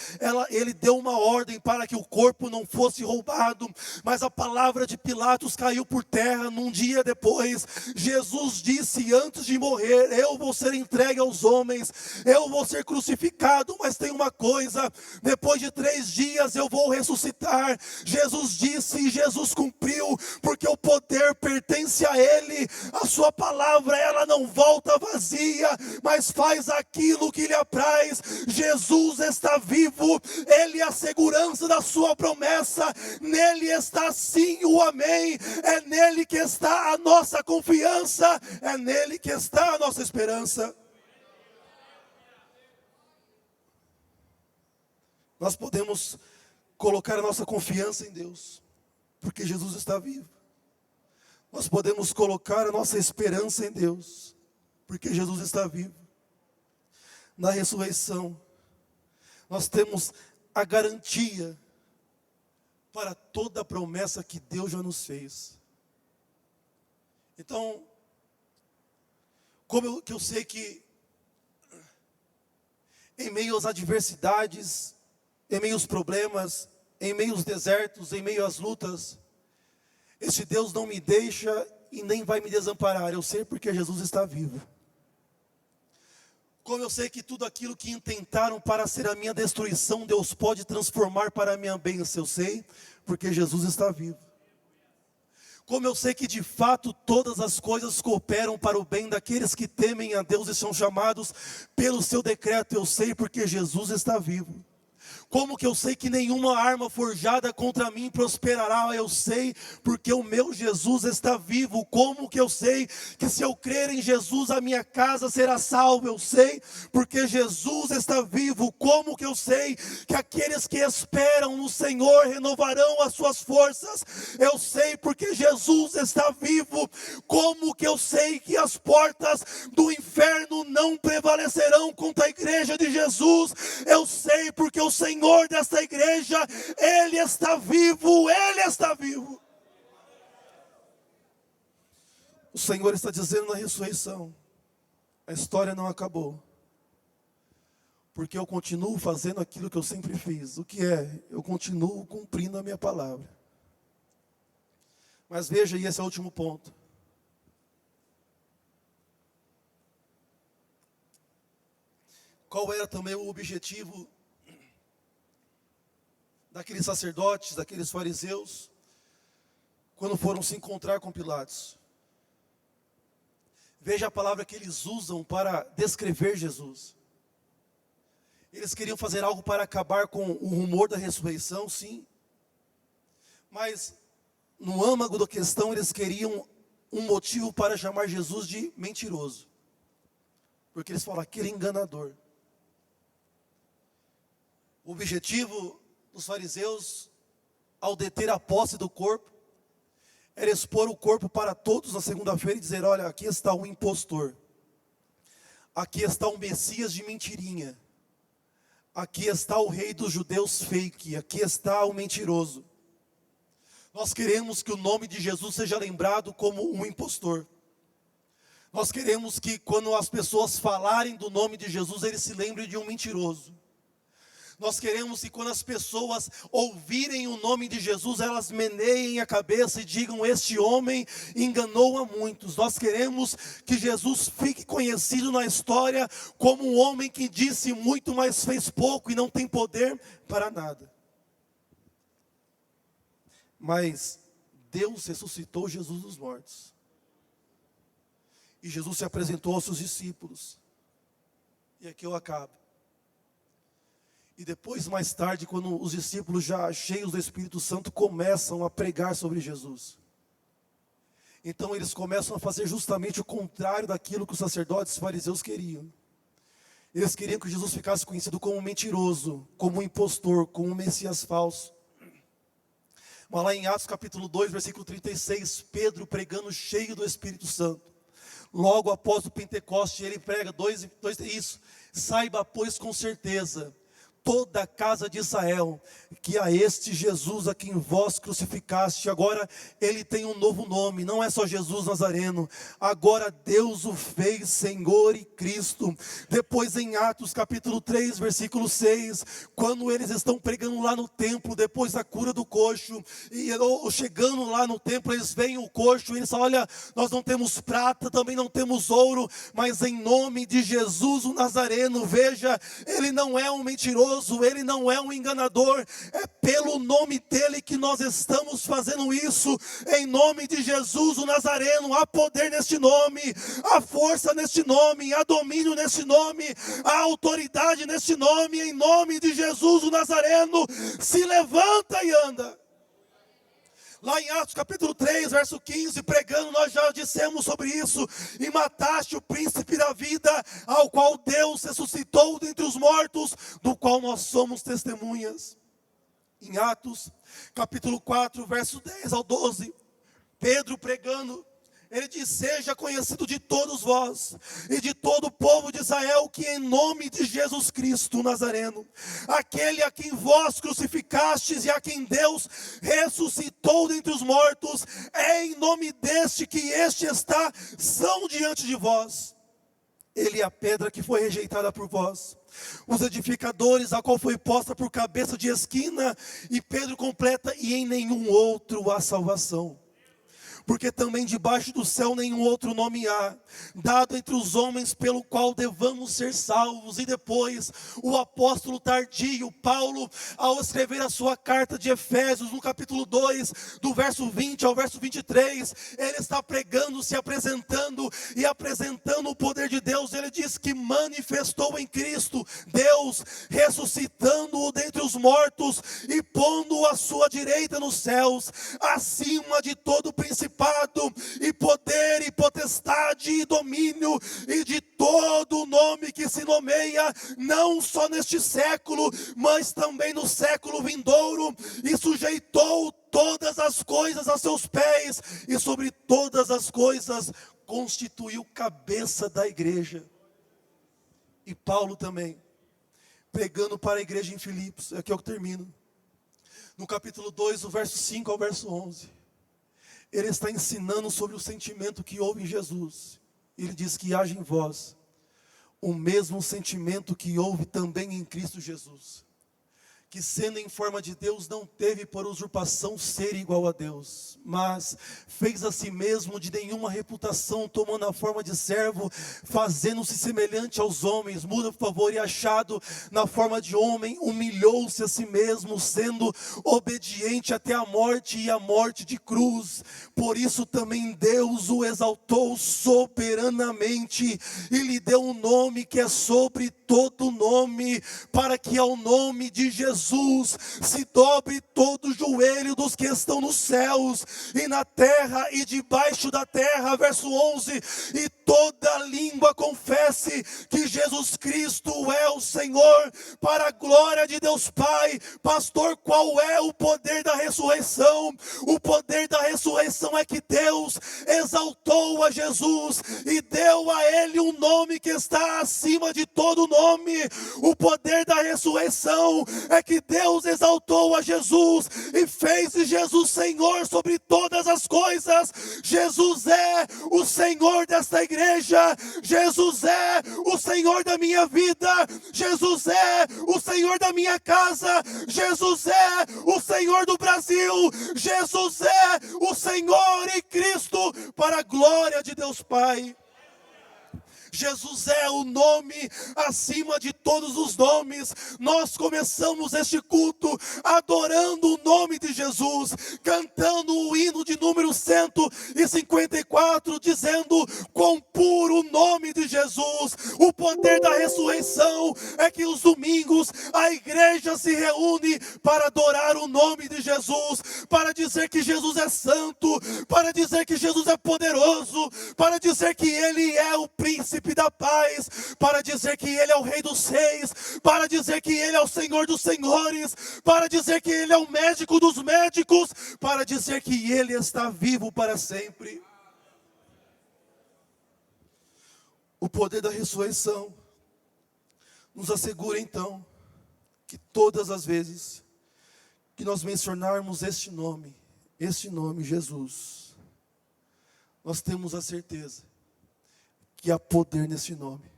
ele deu uma ordem para que o corpo não fosse roubado, mas a palavra de Pilatos caiu por terra num dia depois. Jesus disse antes de morrer, eu vou ser entregue aos homens, eu vou ser crucificado, mas tem uma coisa, depois de 3 dias eu vou ressuscitar. Jesus disse e Jesus cumpriu, porque o poder pertence a Ele. A sua palavra, ela não volta vazia, mas faz aquilo que lhe apraz. Jesus está vivo, Ele é a segurança da sua promessa, nele está sim o amém, é nele que está a nossa confiança, é nele que está a nossa esperança. Nós podemos colocar a nossa confiança em Deus, porque Jesus está vivo. Nós podemos colocar a nossa esperança em Deus, porque Jesus está vivo. Na ressurreição, nós temos a garantia para toda a promessa que Deus já nos fez. Então, como eu sei que em meio às adversidades, em meio aos problemas, em meio aos desertos, em meio às lutas, esse Deus não me deixa e nem vai me desamparar. Eu sei porque Jesus está vivo. Como eu sei que tudo aquilo que intentaram para ser a minha destruição, Deus pode transformar para a minha bênção. Eu sei porque Jesus está vivo. Como eu sei que de fato todas as coisas cooperam para o bem daqueles que temem a Deus e são chamados pelo seu decreto. Eu sei porque Jesus está vivo. Como que eu sei que nenhuma arma forjada contra mim prosperará? Eu sei porque o meu Jesus está vivo. Como que eu sei que se eu crer em Jesus a minha casa será salva? Eu sei porque Jesus está vivo. Como que eu sei que aqueles que esperam no Senhor renovarão as suas forças? Eu sei porque Jesus está vivo. Como que eu sei que as portas do inferno não prevalecerão contra a igreja de Jesus? Eu sei porque o Senhor desta igreja, Ele está vivo, Ele está vivo. O Senhor está dizendo na ressurreição, a história não acabou, porque eu continuo fazendo aquilo que eu sempre fiz. O que é? Eu continuo cumprindo a minha palavra. Mas veja, e esse é o último ponto. Qual era também o objetivo daqueles sacerdotes, daqueles fariseus, quando foram se encontrar com Pilatos? Veja a palavra que eles usam para descrever Jesus. Eles queriam fazer algo para acabar com o rumor da ressurreição, sim. Mas no âmago da questão, eles queriam um motivo para chamar Jesus de mentiroso. Porque eles falam, aquele enganador. O objetivo dos fariseus ao deter a posse do corpo, era expor o corpo para todos na segunda-feira e dizer: olha, aqui está o impostor, aqui está o Messias de mentirinha, aqui está o rei dos judeus fake, aqui está o mentiroso. Nós queremos que o nome de Jesus seja lembrado como um impostor. Nós queremos que quando as pessoas falarem do nome de Jesus, eles se lembrem de um mentiroso. Nós queremos que quando as pessoas ouvirem o nome de Jesus, elas meneiem a cabeça e digam: este homem enganou a muitos. Nós queremos que Jesus fique conhecido na história como um homem que disse muito, mas fez pouco e não tem poder para nada. Mas Deus ressuscitou Jesus dos mortos. E Jesus se apresentou aos seus discípulos. E aqui eu acabo. E depois, mais tarde, quando os discípulos já cheios do Espírito Santo começam a pregar sobre Jesus, então eles começam a fazer justamente o contrário daquilo que os sacerdotes e fariseus queriam. Eles queriam que Jesus ficasse conhecido como um mentiroso, como um impostor, como um Messias falso. Mas lá em Atos capítulo 2, versículo 36, Pedro pregando cheio do Espírito Santo. Logo após o Pentecoste, ele prega isso: saiba, pois, com certeza, toda a casa de Israel, que a este Jesus a quem vós crucificaste, agora ele tem um novo nome, não é só Jesus Nazareno, agora Deus o fez Senhor e Cristo. Depois em Atos capítulo 3, versículo 6, quando eles estão pregando lá no templo, depois da cura do coxo, e chegando lá no templo, eles veem o coxo, e eles falam: olha, nós não temos prata, também não temos ouro, mas em nome de Jesus o Nazareno, veja, ele não é um mentiroso, ele não é um enganador, é pelo nome dele que nós estamos fazendo isso, em nome de Jesus o Nazareno. Há poder neste nome, há força neste nome, há domínio neste nome, há autoridade neste nome, em nome de Jesus o Nazareno, se levanta e anda. Lá em Atos capítulo 3, verso 15, pregando, nós já dissemos sobre isso: e mataste o príncipe da vida, ao qual Deus ressuscitou dentre os mortos, do qual nós somos testemunhas. Em Atos capítulo 4, verso 10 ao 12, Pedro pregando, ele diz: seja conhecido de todos vós e de todo o povo de Israel, que em nome de Jesus Cristo Nazareno, aquele a quem vós crucificastes e a quem Deus ressuscitou dentre os mortos, é em nome deste que este está são diante de vós. Ele é a pedra que foi rejeitada por vós, os edificadores, a qual foi posta por cabeça de esquina. E Pedro completa: e em nenhum outro há salvação, porque também debaixo do céu nenhum outro nome há, dado entre os homens, pelo qual devamos ser salvos. E depois, o apóstolo tardio, Paulo, ao escrever a sua carta de Efésios, no capítulo 2, do verso 20 ao verso 23, ele está pregando, se apresentando e apresentando o poder de Deus. Ele diz que manifestou em Cristo, Deus ressuscitando-o dentre os mortos e pondo-o à sua direita nos céus, acima de todo principado e poder e potestade e domínio e de todo o nome que se nomeia, não só neste século, mas também no século vindouro, e sujeitou todas as coisas a seus pés, e sobre todas as coisas constituiu cabeça da igreja. E Paulo também, pregando para a igreja em Filipos, aqui eu termino, no capítulo 2, do verso 5 ao verso 11, ele está ensinando sobre o sentimento que houve em Jesus. Ele diz que haja em vós o mesmo sentimento que houve também em Cristo Jesus, que sendo em forma de Deus, não teve por usurpação ser igual a Deus, mas fez a si mesmo de nenhuma reputação, tomando a forma de servo, fazendo-se semelhante aos homens. Muda, por favor. E achado na forma de homem, humilhou-se a si mesmo, sendo obediente até a morte, e a morte de cruz. Por isso também Deus o exaltou soberanamente e lhe deu um nome que é sobre todo nome, para que ao nome de Jesus Jesus, se dobre todo o joelho dos que estão nos céus e na terra e debaixo da terra. Verso 11, e toda língua confesse que Jesus Cristo é o Senhor, para a glória de Deus Pai. Pastor, qual é o poder da ressurreição? O poder da ressurreição é que Deus exaltou a Jesus e deu a ele um nome que está acima de todo nome. O poder da ressurreição é que Deus exaltou a Jesus e fez de Jesus Senhor sobre todas as coisas. Jesus é o Senhor desta igreja, Jesus é o Senhor da minha vida, Jesus é o Senhor da minha casa, Jesus é o Senhor do Brasil, Jesus é o Senhor e Cristo, para a glória de Deus Pai. Jesus é o nome acima de todos os nomes. Nós começamos este culto adorando o nome de Jesus, cantando o hino de número 154, dizendo quão puro o nome de Jesus. O poder da ressurreição é que os domingos a igreja se reúne para adorar o nome de Jesus, para dizer que Jesus é santo, para dizer que Jesus é poderoso, para dizer que Ele é o príncipe da paz, para dizer que Ele é o Rei dos Reis, para dizer que Ele é o Senhor dos Senhores, para dizer que Ele é o médico dos médicos, para dizer que Ele está vivo para sempre. O poder da ressurreição nos assegura então que todas as vezes que nós mencionarmos este nome Jesus, nós temos a certeza que há poder nesse nome.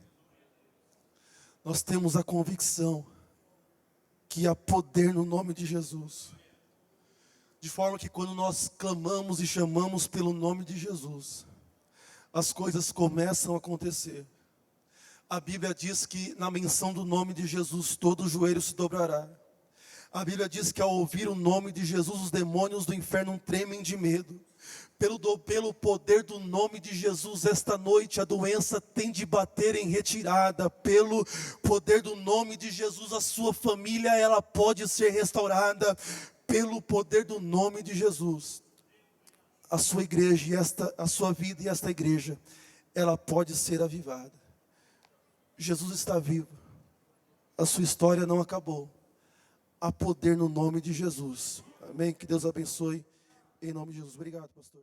Nós temos a convicção que há poder no nome de Jesus. De forma que quando nós clamamos e chamamos pelo nome de Jesus, as coisas começam a acontecer. A Bíblia diz que na menção do nome de Jesus todo o joelho se dobrará. A Bíblia diz que ao ouvir o nome de Jesus os demônios do inferno tremem de medo. Pelo poder do nome de Jesus, esta noite a doença tem de bater em retirada. Pelo poder do nome de Jesus, a sua família ela pode ser restaurada. Pelo poder do nome de Jesus, a sua igreja a sua vida e esta igreja, ela pode ser avivada. Jesus está vivo. A sua história não acabou. Há poder no nome de Jesus. Amém? Que Deus abençoe. Em nome de Jesus. Obrigado, pastor.